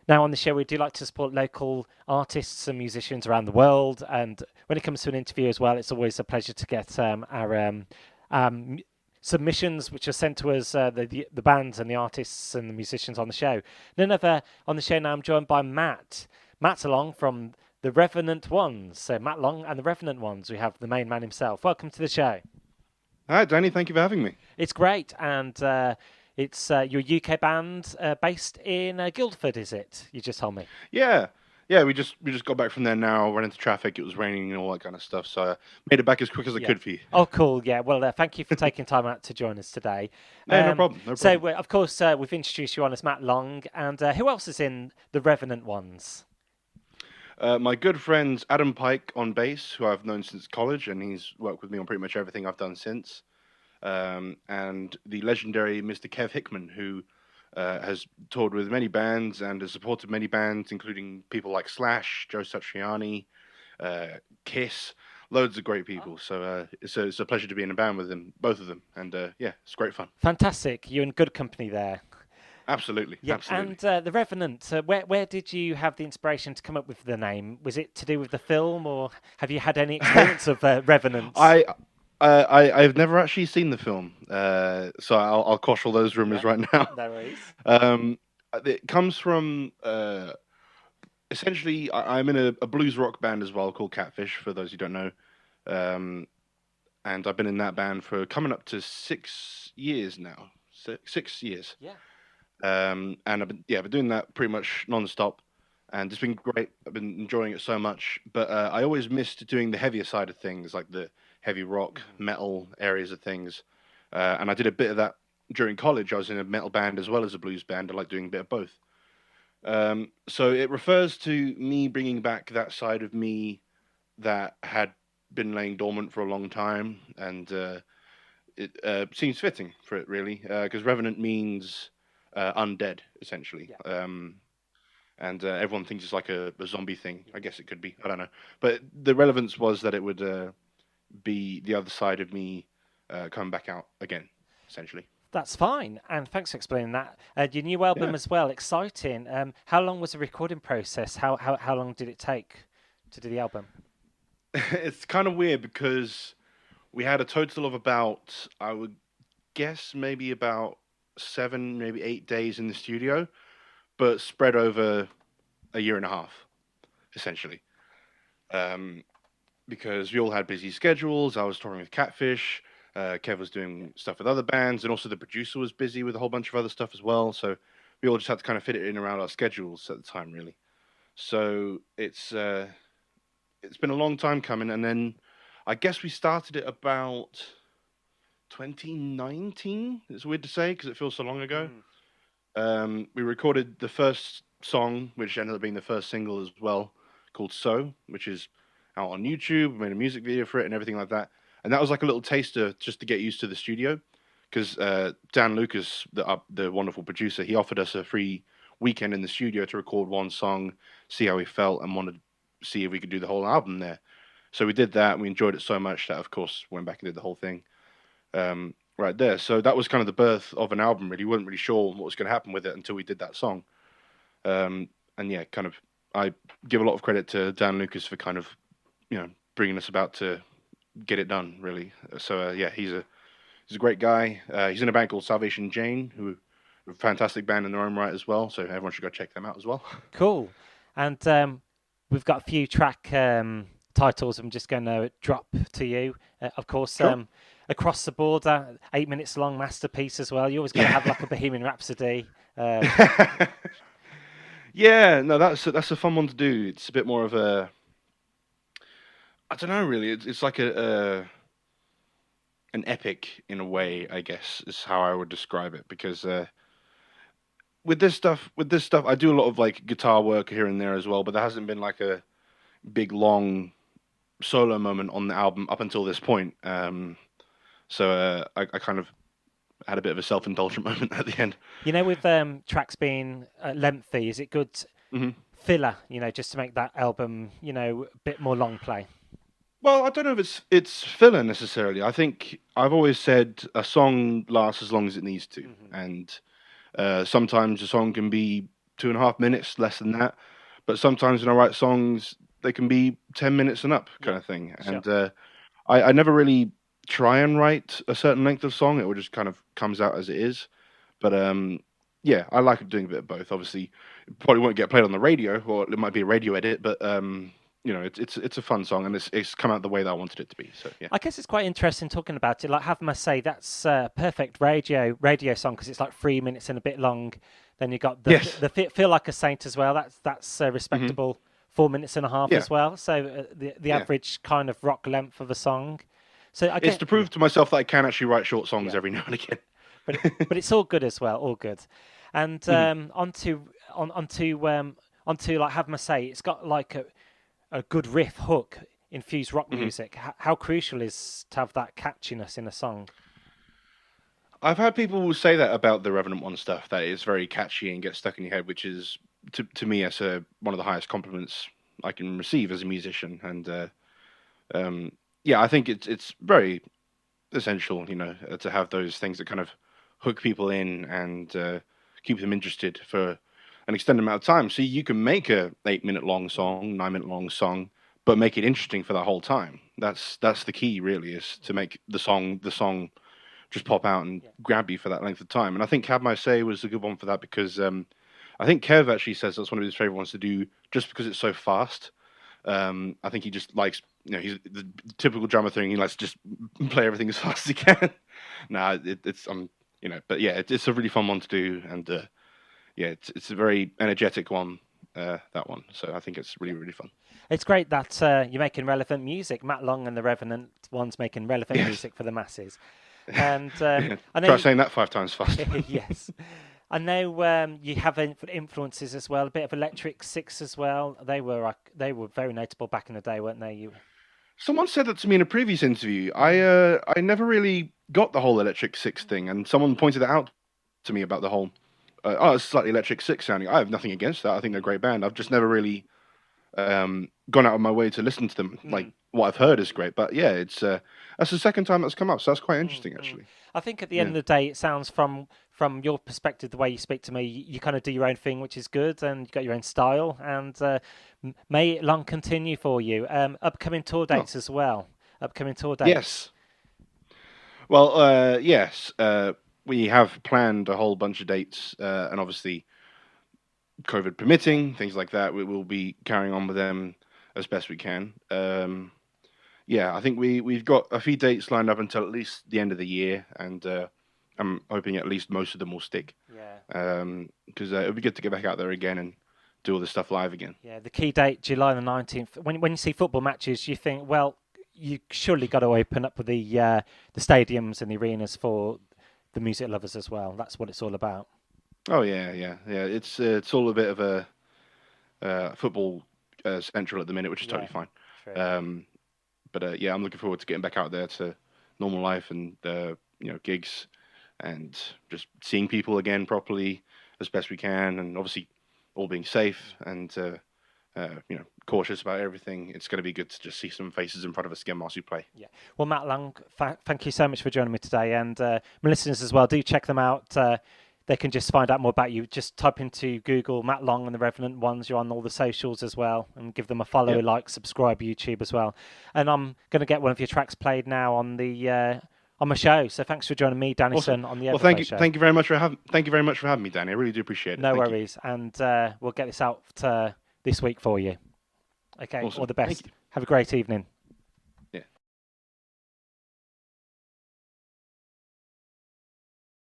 Now, on the show, we do like to support local artists and musicians around the world. And when it comes to an interview as well, it's always a pleasure to get our um, submissions, which are sent to us, the bands and the artists and the musicians on the show. None other on the show now. I'm joined by Matt. Matt along from the Revenant Ones. So Matt Long and the Revenant Ones. We have the main man himself. Welcome to the show. Hi, Danny. Thank you for having me. It's great, and it's your UK band based in Guildford, is it? You just told me. Yeah, yeah. We just got back from there now. Ran into traffic. It was raining and all that kind of stuff. So I made it back as quick as I Yeah. could for you. Oh, cool. Yeah. Well, thank you for taking time out to join us today. No, no problem. No So, problem. of course, we've introduced you on as Matt Long, and who else is in the Revenant Ones? My good friend Adam Pike on bass, who I've known since college, and he's worked with me on pretty much everything I've done since. And the legendary Mr. Kev Hickman, who has toured with many bands and has supported many bands, including people like Slash, Joe Satriani, Kiss, loads of great people. So it's a pleasure to be in a band with them, both of them, and yeah, it's great fun. Fantastic. You're in good company there. Absolutely, Yeah, absolutely. and the Revenant. Where did you have the inspiration to come up with the name? Was it to do with the film, or have you had any experience of Revenants? I've never actually seen the film, so I'll quash all those Yeah, rumors right now. no worries. Um, it comes from essentially I'm in a blues rock band as well called Catfish. For those who don't know, um, and I've been in that band for coming up to 6 years now. 6 years. Yeah. And I've been doing that pretty much non-stop, and it's been great. I've been enjoying it so much, but I always missed doing the heavier side of things, like the heavy rock, metal areas of things. And I did a bit of that during college. I was in a metal band as well as a blues band. I like doing a bit of both. So it refers to me bringing back that side of me that had been laying dormant for a long time, and it seems fitting for it really, because Revenant means undead essentially. Yeah. And everyone thinks it's like a zombie thing. I guess it could be. I don't know. But the relevance was that it would be the other side of me coming back out again, essentially. That's fine, and thanks for explaining that. Your new album Yeah. as well, exciting. How long was the recording process? How long did it take to do the album? It's kind of weird because we had a total of about, I would guess, maybe about 7, maybe 8 days in the studio, but spread over a year and a half, essentially. Um, because we all had busy schedules. I was touring with Catfish. Kev was Yeah. doing stuff with other bands, and also the producer was busy with a whole bunch of other stuff as well. So we all just had to kind of fit it in around our schedules at the time, really. So it's been a long time coming, and then I guess we started it about 2019. It's weird to say because it feels so long ago. Mm. We recorded the first song, which ended up being the first single as well, called "So," which is out on YouTube. We made a music video for it and everything like that. And that was like a little taster just to get used to the studio, because Dan Lucas, the wonderful producer, he offered us a free weekend in the studio to record one song, see how we felt, and wanted to see if we could do the whole album there. So we did that, and we enjoyed it so much that, of course, went back and did the whole thing right there. So that was kind of the birth of an album. Really, we weren't really sure what was going to happen with it until we did that song. And yeah, kind of, I give a lot of credit to Dan Lucas for kind of, bringing us about to get it done. Really. So yeah, he's a great guy. He's in a band called Salvation Jane, who are a fantastic band in their own right as well. So everyone should go check them out as well. Cool. And we've got a few track titles I'm just going to drop to you. Of course, Sure. Across the Board, 8 minutes long masterpiece as well. You always got to have like a Bohemian Rhapsody. Yeah, no, that's a fun one to do. It's a bit more of a, I don't know, really. It's like an epic in a way, I guess, is how I would describe it. Because with this stuff, I do a lot of like guitar work here and there as well, but there hasn't been like a big long solo moment on the album up until this point. So I kind of had a bit of a self-indulgent moment at the end. With tracks being lengthy, is it good Hmm. filler, just to make that album, a bit more long play? Well, I don't know if it's filler necessarily. I think I've always said a song lasts as long as it needs to, Hmm. and sometimes a song can be 2.5 minutes, less than that. But sometimes when I write songs, they can be 10 minutes and up, kind Yeah, of thing. sure. And I never really try and write a certain length of song. It will just kind of comes out as it is. But yeah, I like doing a bit of both. Obviously, it probably won't get played on the radio, or it might be a radio edit. But it's a fun song, and it's come out the way that I wanted it to be. So yeah. I guess it's quite interesting talking about it. Like, have must say that's a perfect radio song because it's like 3 minutes and a bit long. Then you got Yes. the Feel Like a Saint as well. That's Hmm. respectable 4 minutes and a half Yeah. as well. So the Yeah. average kind of rock length of a song. So I It's get to prove to myself that I can actually write short songs yeah, every now and again. but it's all good as well, all good. And Mhm. onto like have must say it's got like a good riff hook infused rock Mhm. music. How crucial is to have that catchiness in a song? I've had people say that about the Revenant One stuff, that it's very catchy and gets stuck in your head, which is to me as one of the highest compliments I can receive as a musician. And um, yeah, I think it's very essential, to have those things that kind of hook people in and keep them interested for an extended amount of time. So you can make a 8 minute long song, 9 minute long song, but make it interesting for the whole time. That's the key, really, is to make the song just pop out and Yeah. grab you for that length of time. And I think Cab My Say was a good one for that because I think Kev actually says that's one of his favorite ones to do just because it's so fast. I think he just likes, he's the typical drummer thing. He likes to just play everything as fast as he can. Nah, it's but yeah, it's a really fun one to do, and yeah, it's a very energetic one. That one, so I think it's really really fun. It's great that you're making relevant music. Matt Long and the Revenant one's making relevant Yes, music for the masses. And yeah. I know, Try saying that 5 times fast. yes, I know you have influences as well. A bit of Electric Six as well. They were very notable back in the day, weren't they? You, Someone said that to me in a previous interview. I never really got the whole Electric Six thing, and someone pointed it out to me about the whole. It's slightly Electric Six sounding. I have nothing against that. I think they're a great band. I've just never really gone out of my way to listen to them. Like mm, what I've heard is great, but yeah, it's that's the second time that's come up, so that's quite mm, interesting mm. actually. I think at the end Yeah. of the day, it sounds from your perspective, the way you speak to me, you kind of do your own thing, which is good, and you've got your own style. And may it long continue for you. Upcoming tour Oh, dates as well. Upcoming tour dates. yes. Well, yes. We have planned a whole bunch of dates, and obviously, COVID permitting, things like that, we will be carrying on with them as best we can. Yeah, I think we've got a few dates lined up until at least the end of the year, and I'm hoping at least most of them will stick. Yeah. Because it'd be good to get back out there again and do all this stuff live again. Yeah, the key date, July the 19th. When you see football matches, you think, well, you surely got to open up with the stadiums and the arenas for the music lovers as well. That's what it's all about. Oh yeah, yeah, yeah. It's all a bit of a football central at the minute, which is Yeah, totally fine. true. Um, but yeah, I'm looking forward to getting back out there to normal life and gigs and just seeing people again properly as best we can, and obviously all being safe and cautious about everything. It's going to be good to just see some faces in front of us again whilst we play. Yeah. Well, Matt Lang, thank you so much for joining me today. And my listeners as well, do check them out. They can just find out more about you. Just type into Google Matt Long and the Revenant Ones. You're on all the socials as well. And give them a follow, Yeah, like, subscribe, YouTube as well. And I'm going to get one of your tracks played now on my show. So thanks for joining me, awesome. Dannison, on the Well, Overflow show. thank you very much for having me, Danny. I really do appreciate it. No Thank you. worries. And we'll get this out this week for you. Okay. All Awesome. the Thank best. you. Have a great evening.